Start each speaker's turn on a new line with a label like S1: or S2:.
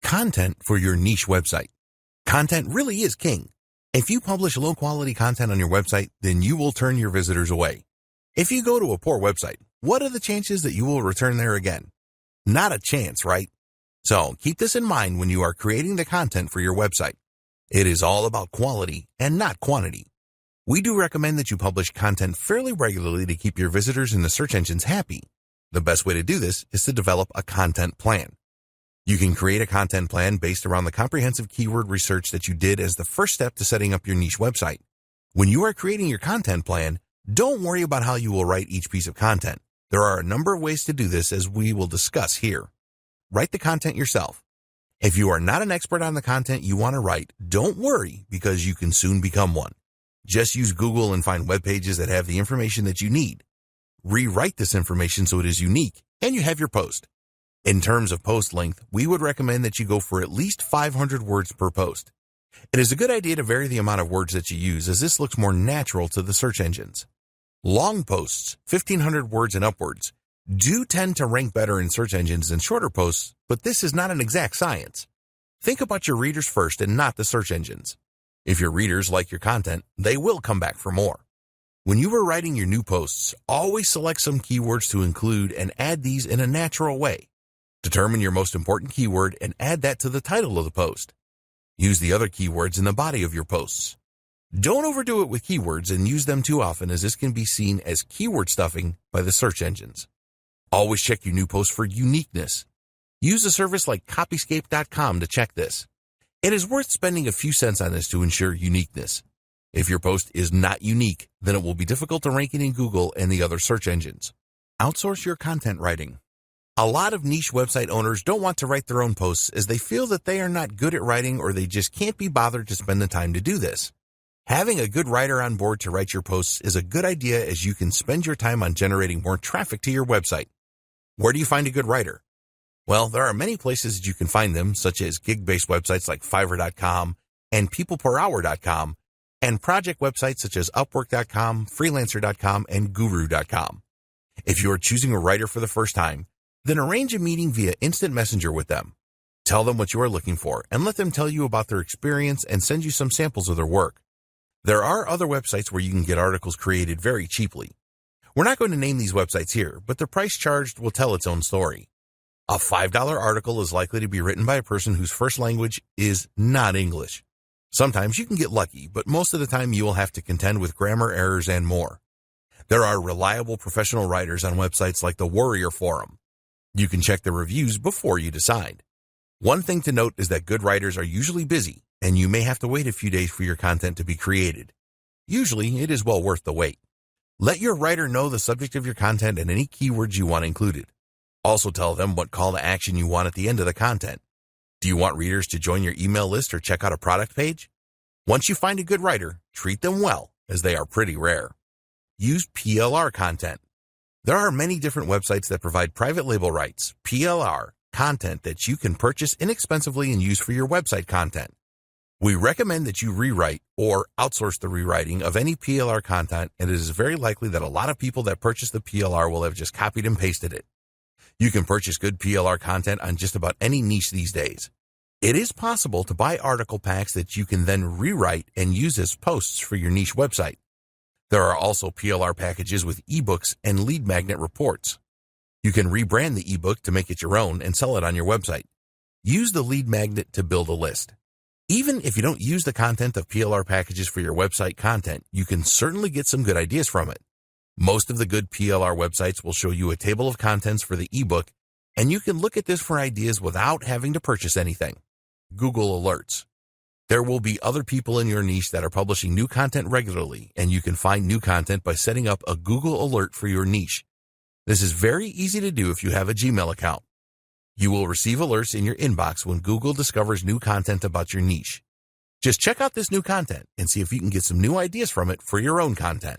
S1: Content for your niche website. Content really is king. If you publish low-quality content on your website, then you will turn your visitors away. If you go to a poor website, what are the chances that you will return there again? Not a chance, right? So keep this in mind when you are creating the content for your website. It is all about quality and not quantity. We do recommend that you publish content fairly regularly to keep your visitors in the search engines happy. The best way to do this is to develop a content plan. You can create a content plan based around the comprehensive keyword research that you did as the first step to setting up your niche website. When you are creating your content plan, don't worry about how you will write each piece of content. There are a number of ways to do this, as we will discuss here. Write the content yourself. If you are not an expert on the content you want to write, don't worry, because you can soon become one. Just use Google and find web pages that have the information that you need. Rewrite this information so it is unique, and you have your post. In terms of post length, we would recommend that you go for at least 500 words per post. It is a good idea to vary the amount of words that you use, as this looks more natural to the search engines. Long posts, 1,500 words and upwards, do tend to rank better in search engines than shorter posts, but this is not an exact science. Think about your readers first and not the search engines. If your readers like your content, they will come back for more. When you are writing your new posts, always select some keywords to include and add these in a natural way. Determine your most important keyword and add that to the title of the post. Use the other keywords in the body of your posts. Don't overdo it with keywords and use them too often, as this can be seen as keyword stuffing by the search engines. Always check your new post for uniqueness. Use a service like Copyscape.com to check this. It is worth spending a few cents on this to ensure uniqueness. If your post is not unique, then it will be difficult to rank it in Google and the other search engines. Outsource your content writing. A lot of niche website owners don't want to write their own posts, as they feel that they are not good at writing, or they just can't be bothered to spend the time to do this. Having a good writer on board to write your posts is a good idea, as you can spend your time on generating more traffic to your website. Where do you find a good writer? Well, there are many places that you can find them, such as gig-based websites like Fiverr.com and PeoplePerHour.com, and project websites such as Upwork.com, Freelancer.com, and Guru.com. If you are choosing a writer for the first time, then arrange a meeting via instant messenger with them. Tell them what you are looking for and let them tell you about their experience and send you some samples of their work. There are other websites where you can get articles created very cheaply. We're not going to name these websites here, but the price charged will tell its own story. A $5 article is likely to be written by a person whose first language is not English. Sometimes you can get lucky, but most of the time you will have to contend with grammar errors and more. There are reliable professional writers on websites like the Warrior Forum. You can check the reviews before you decide. One thing to note is that good writers are usually busy, and you may have to wait a few days for your content to be created. Usually, it is well worth the wait. Let your writer know the subject of your content and any keywords you want included. Also tell them what call to action you want at the end of the content. Do you want readers to join your email list or check out a product page? Once you find a good writer, treat them well, as they are pretty rare. Use PLR content. There are many different websites that provide private label rights, PLR, content that you can purchase inexpensively and use for your website content. We recommend that you rewrite or outsource the rewriting of any PLR content, and it is very likely that a lot of people that purchase the PLR will have just copied and pasted it. You can purchase good PLR content on just about any niche these days. It is possible to buy article packs that you can then rewrite and use as posts for your niche website. There are also PLR packages with ebooks and lead magnet reports. You can rebrand the ebook to make it your own and sell it on your website. Use the lead magnet to build a list. Even if you don't use the content of PLR packages for your website content, you can certainly get some good ideas from it. Most of the good PLR websites will show you a table of contents for the ebook, and you can look at this for ideas without having to purchase anything. Google Alerts. There will be other people in your niche that are publishing new content regularly, and you can find new content by setting up a Google Alert for your niche. This is very easy to do if you have a Gmail account. You will receive alerts in your inbox when Google discovers new content about your niche. Just check out this new content and see if you can get some new ideas from it for your own content.